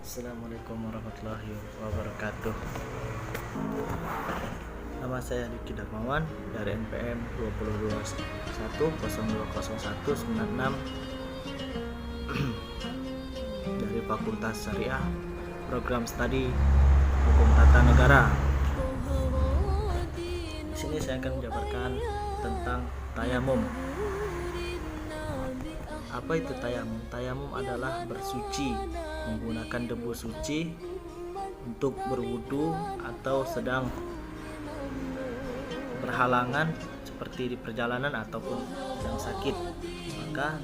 Assalamualaikum warahmatullahi wabarakatuh. Nama saya Diki Darmawan dari NPM 2021020196 dari Fakultas Syariah Program Studi Hukum Tata Negara. Di sini saya akan menjabarkan tentang tayamum. Apa itu tayamum? Tayamum adalah bersuci menggunakan debu suci untuk berwudu atau sedang berhalangan seperti di perjalanan ataupun sedang sakit, maka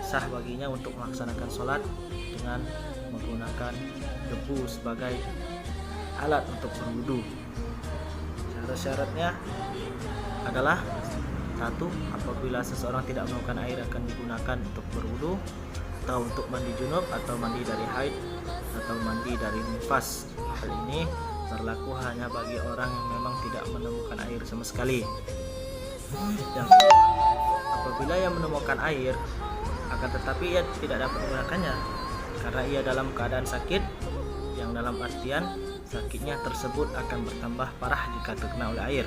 sah baginya untuk melaksanakan sholat dengan menggunakan debu sebagai alat untuk berwudu. Syarat-syaratnya adalah: 1. Apabila seseorang tidak menemukan air akan digunakan untuk berwudu atau untuk mandi junub atau mandi dari haid atau mandi dari nifas. Hal ini berlaku hanya bagi orang yang memang tidak menemukan air sama sekali. Yang apabila ia menemukan air akan tetapi ia tidak dapat menggunakannya karena ia dalam keadaan sakit, yang dalam artian sakitnya tersebut akan bertambah parah jika terkena oleh air.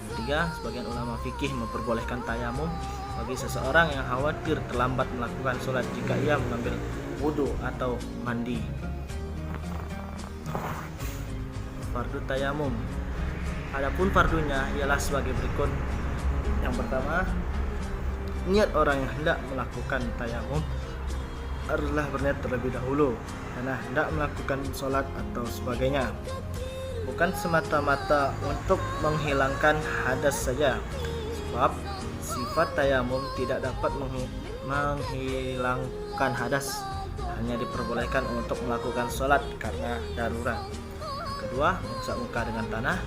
Ketiga, sebagian ulama fikih memperbolehkan tayamum bagi seseorang yang khawatir terlambat melakukan sholat jika ia mengambil wudhu atau mandi. Fardu tayamum. Adapun fardunya ialah sebagai berikut. Yang pertama, niat orang yang hendak melakukan tayamum haruslah berniat terlebih dahulu karena hendak melakukan sholat atau sebagainya, bukan semata-mata untuk menghilangkan hadas saja, sebab sifat tayamum tidak dapat menghilangkan hadas, hanya diperbolehkan untuk melakukan sholat karena darurat. Kedua, mengusap muka dengan tanah.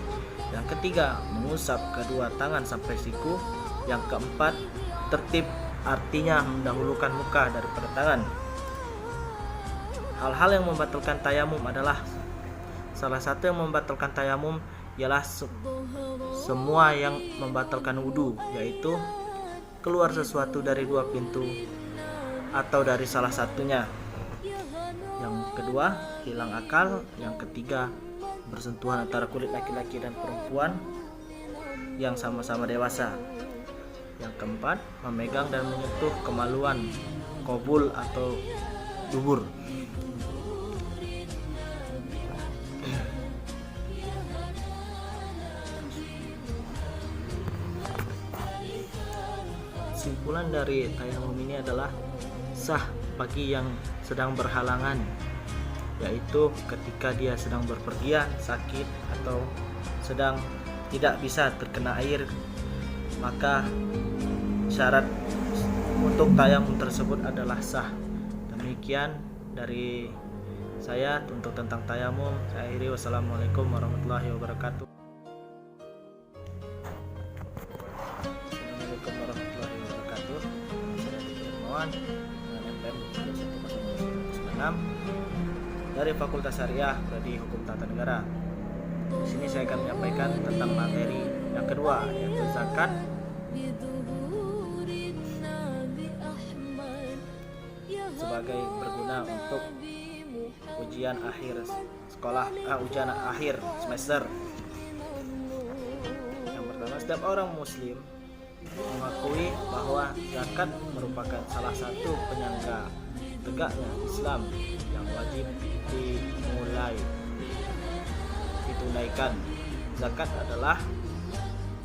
Yang ketiga, mengusap kedua tangan sampai siku. Yang keempat, tertib, artinya mendahulukan muka daripada tangan. Hal-hal yang membatalkan tayamum adalah: salah satu yang membatalkan tayamum ialah semua yang membatalkan wudu, yaitu keluar sesuatu dari dua pintu atau dari salah satunya. Yang kedua, hilang akal. Yang ketiga, bersentuhan antara kulit laki-laki dan perempuan yang sama-sama dewasa. Yang keempat, memegang dan menyentuh kemaluan, kobul atau dubur. Kesimpulan dari tayamum ini adalah sah bagi yang sedang berhalangan, yaitu ketika dia sedang berpergian, sakit, atau sedang tidak bisa terkena air, maka syarat untuk tayamum tersebut adalah sah. Demikian dari saya untuk tentang tayamum. Saya akhiri. Wassalamualaikum warahmatullahi wabarakatuh. Dengan NPM 2021020196 dari Fakultas Syariah Prodi Hukum Tata Negara. Di sini saya akan menyampaikan tentang materi yang kedua, yaitu zakat. Sebagai berguna untuk ujian akhir sekolah, ujian akhir semester. Yang pertama, setiap orang muslim mengakui bahwa zakat merupakan salah satu penyangga tegaknya Islam yang wajib ditunaikan. Zakat adalah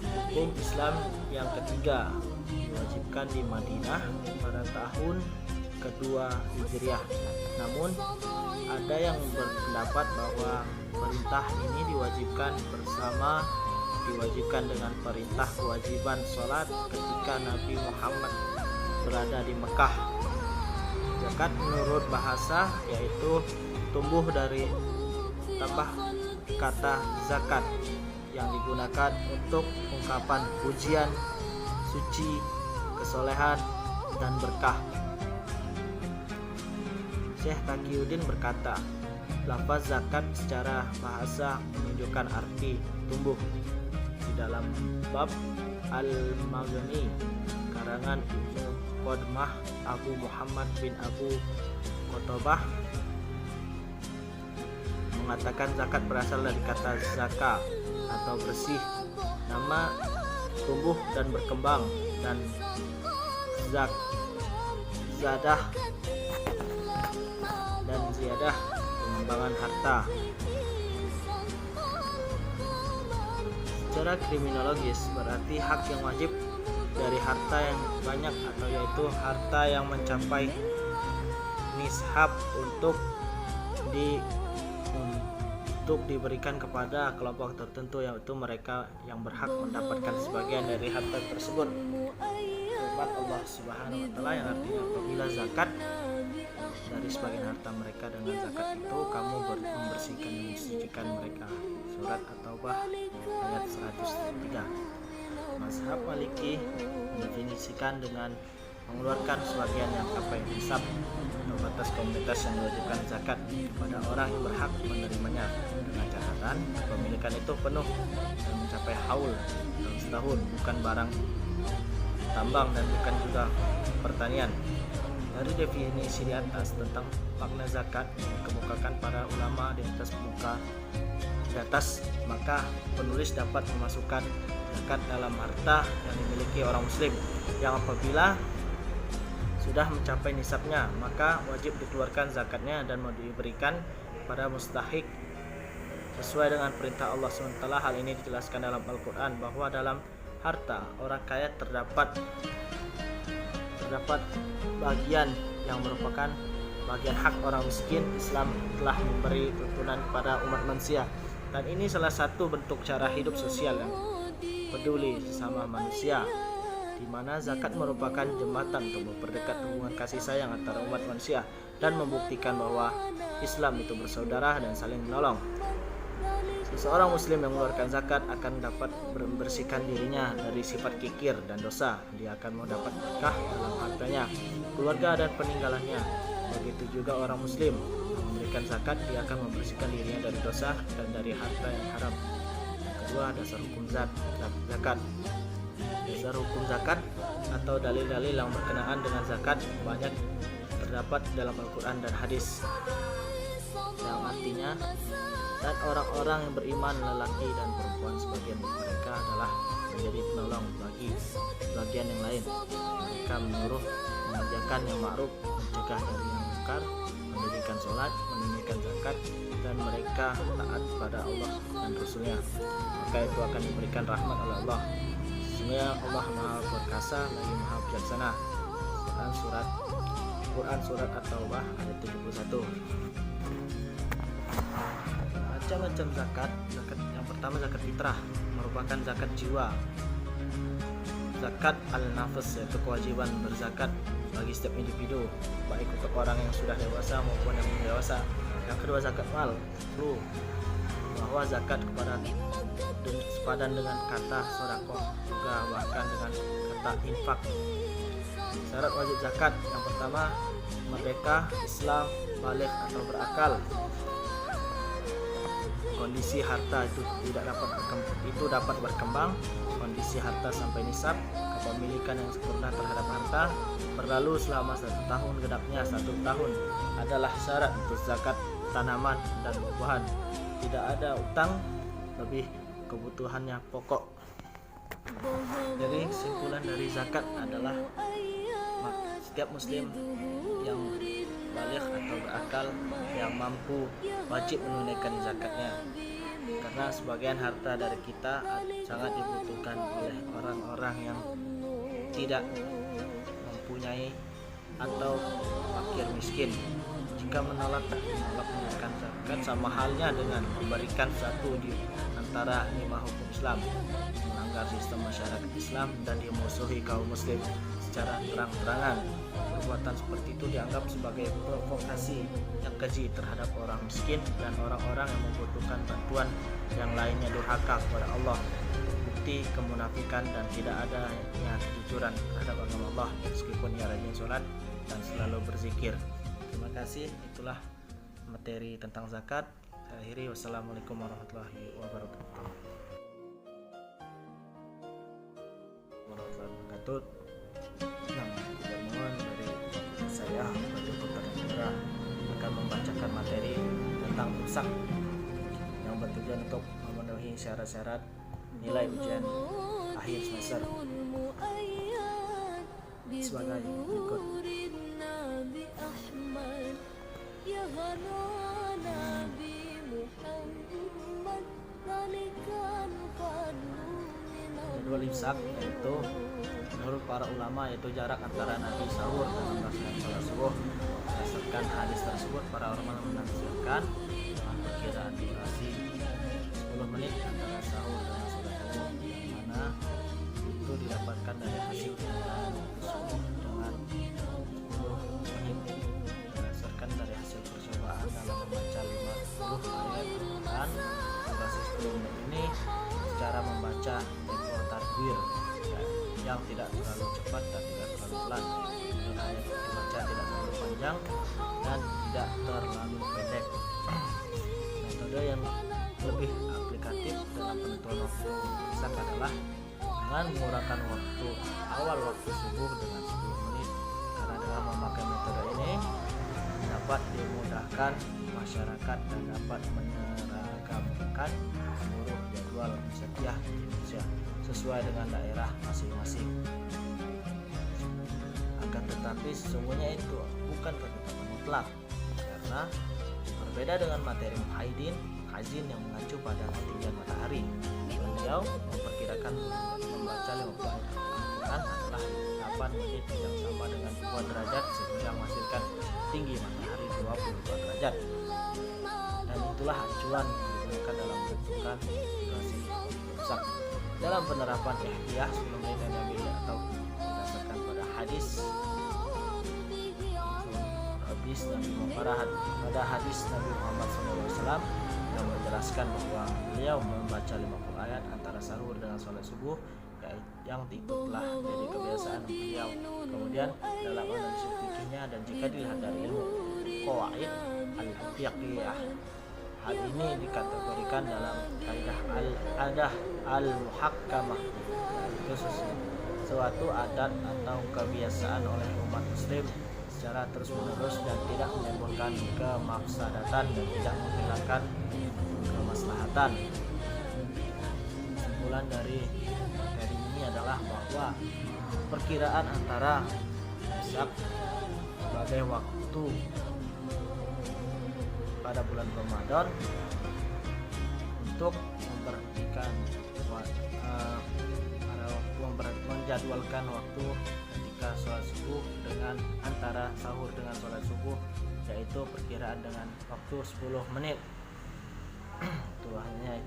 hukum Islam yang ketiga, diwajibkan di Madinah pada tahun kedua Hijriah. Namun ada yang berpendapat bahwa perintah ini diwajibkan dengan perintah kewajiban sholat ketika Nabi Muhammad berada di Mekah. Zakat menurut bahasa yaitu tumbuh dari tambah kata zakat yang digunakan untuk ungkapan pujian, suci, kesolehan, dan berkah. Syekh Taqiyuddin berkata, lafaz zakat secara bahasa menunjukkan arti tumbuh. Di dalam bab Al-Maghni karangan Ibnu Qodmah Abu Muhammad bin Abu Qurtubi mengatakan zakat berasal dari kata zaka atau bersih, nama tumbuh dan berkembang, dan zadah dan ziyadah pengembangan harta. Secara kriminologis berarti hak yang wajib dari harta yang banyak, atau yaitu harta yang mencapai nishab untuk diberikan kepada kelompok tertentu, yaitu mereka yang berhak mendapatkan sebagian dari harta tersebut. Firman Allah Subhanahu wa taala yang artinya, apabila zakat dari sebagian harta mereka, dengan zakat itu kamu membersihkan dan mensucikan mereka. Surat At-Taubah ayat 103. Mazhab Maliki mendefinisikan dengan mengeluarkan sebagian yang sampai nisab atau batas komunitas yang mewajibkan zakat kepada orang yang berhak menerimanya, dengan catatan kepemilikan itu penuh dan mencapai haul dalam setahun, bukan barang tambang dan bukan juga pertanian. Dari definisi di atas tentang makna zakat yang dikemukakan para ulama di atas, maka penulis dapat memasukkan zakat dalam harta yang dimiliki orang muslim yang apabila sudah mencapai nisabnya, maka wajib dikeluarkan zakatnya dan mau diberikan pada mustahik sesuai dengan perintah Allah SWT. Hal ini dijelaskan dalam Al-Quran bahwa dalam harta orang kaya terdapat bagian yang merupakan bagian hak orang miskin. Islam telah memberi tuntunan kepada umat manusia, dan ini salah satu bentuk cara hidup sosial yang peduli sesama manusia, di mana zakat merupakan jembatan untuk memperdekat hubungan kasih sayang antara umat manusia dan membuktikan bahwa Islam itu bersaudara dan saling menolong. Seseorang muslim yang mengeluarkan zakat akan dapat membersihkan dirinya dari sifat kikir dan dosa. Dia akan mendapat berkah dalam hartanya, keluarga dan peninggalannya. Begitu juga orang muslim yang memberikan zakat, dia akan membersihkan dirinya dari dosa dan dari harta yang haram. Yang kedua, dasar hukum zakat. Dasar hukum zakat atau dalil-dalil yang berkenaan dengan zakat banyak terdapat dalam Al-Quran dan hadis, yang artinya, dan orang-orang yang beriman lelaki dan perempuan sebagian mereka adalah menjadi penolong bagi sebagian yang lain. Mereka menyuruh mengerjakan yang ma'ruf, mencegah dari yang munkar, mendirikan sholat, menunaikan zakat, dan mereka taat pada Allah dan Rasulnya, maka itu akan diberikan rahmat oleh Allah. Sesungguhnya Allah Maha Perkasa lagi Maha Bijaksana. Quran Surat At-Taubah ayat 71. Macam-macam zakat. Yang pertama zakat fitrah, merupakan zakat jiwa. Zakat al-nafs, yaitu kewajiban berzakat bagi setiap individu, baik untuk orang yang sudah dewasa maupun yang belum dewasa. Yang kedua zakat mal, bahwa zakat kepada sepadan dengan kata sedekah, juga bahkan dengan kata infak. Syarat wajib zakat yang pertama, merdeka, Islam, baligh atau berakal. Kondisi harta itu dapat berkembang. Kondisi harta sampai nisab, kepemilikan yang sempurna terhadap harta berlalu selama 1 tahun, genapnya 1 tahun adalah syarat untuk zakat tanaman dan buah-buahan. Tidak ada utang lebih kebutuhannya pokok. Jadi kesimpulan dari zakat adalah setiap muslim yang baligh atau berakal yang mampu wajib menunaikan zakatnya, karena sebagian harta dari kita sangat dibutuhkan oleh orang-orang yang tidak mempunyai atau fakir miskin. Jika menolak menunaikan zakat sama halnya dengan memberikan satu di antara 5 hukum Islam, melanggar sistem masyarakat Islam, dan dimusuhi kaum muslim secara terang-terangan. Perbuatan seperti itu dianggap sebagai provokasi yang keji terhadap orang miskin dan orang-orang yang membutuhkan bantuan yang lainnya durhaka kepada Allah. Bukti kemunafikan dan tidak adanya kejujuran terhadap agama Allah meskipun ia rajin sholat dan selalu berzikir. Terima kasih, itulah materi tentang zakat. Saya akhiri, wassalamualaikum warahmatullahi wabarakatuh. Nah, mohon dari saya, Bupati Kota Negara, membacakan materi tentang imsak yang bertujuan untuk memenuhi syarat-syarat nilai ujian akhir semester sebagai berikut. Jadwal imsak yaitu menurut para ulama yaitu jarak antara Nabi sahur dan melaksanakan sholat subuh. Berdasarkan hadis tersebut, para ulama menafsirkan dengan perkiraan durasi 10 menit antara sahur dan sholat subuh, yang mana itu didapatkan dari hasil perkiraan subuh dengan 10 menit berdasarkan dari hasil percobaan dalam membaca 50 ayat Al-Quran. Durasi 10 menit ini secara membaca tempo takbir yang tidak terlalu cepat dan tidak terlalu pelan, dan ayat dibaca tidak terlalu panjang dan tidak terlalu pendek. Metode yang lebih aplikatif dalam penentuan waktu imsak adalah dengan mengurangkan waktu awal waktu subuh dengan 10 menit, karena dengan memakai metode ini dapat dimudahkan masyarakat dan dapat menyeragamkan seluruh jadwal imsakiah di Indonesia sesuai dengan daerah masing-masing. Akan tetapi sesungguhnya itu bukan ketetapan mutlak, karena berbeda dengan materi muhaidin hazin yang mengacu pada ketinggian matahari. Beliau memperkirakan membaca 50 ayat Al-Quran adalah 8 menit yang sama dengan 2 derajat sehingga menghasilkan tinggi matahari 22 derajat. Dan itulah acuan yang digunakan dalam menentukan durasi imsak. Dalam penerapan ihtiyah 10 menit yang diambil atau berdasarkan pada hadis Nabi Muhammad SAW yang menjelaskan bahwa beliau membaca 50 ayat antara sahur dengan sholat subuh yang telah jadi kebiasaan beliau. Kemudian dalam analisis fikihnya dan jika dilihat dari ilmu qawaid al-fiqhiyah, hal ini dikategorikan dalam kaidah al-adah al-muhakkamah, yaitu suatu adat atau kebiasaan oleh umat muslim secara terus-menerus dan tidak menimbulkan kemafsadatan dan tidak menghilangkan kemaslahatan. Kesimpulan dari materi ini adalah bahwa perkiraan antara imsak sebagai waktu pada bulan Ramadan untuk memperhatikan menjadwalkan waktu ketika sholat subuh dengan antara sahur dengan sholat subuh, yaitu perkiraan dengan waktu 10 menit. Itulah yang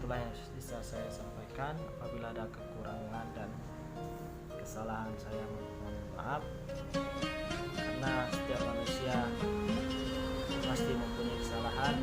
bisa saya sampaikan. Apabila ada kekurangan dan kesalahan saya mohon maaf, karena setiap manusia pasti mempunyai kesalahan.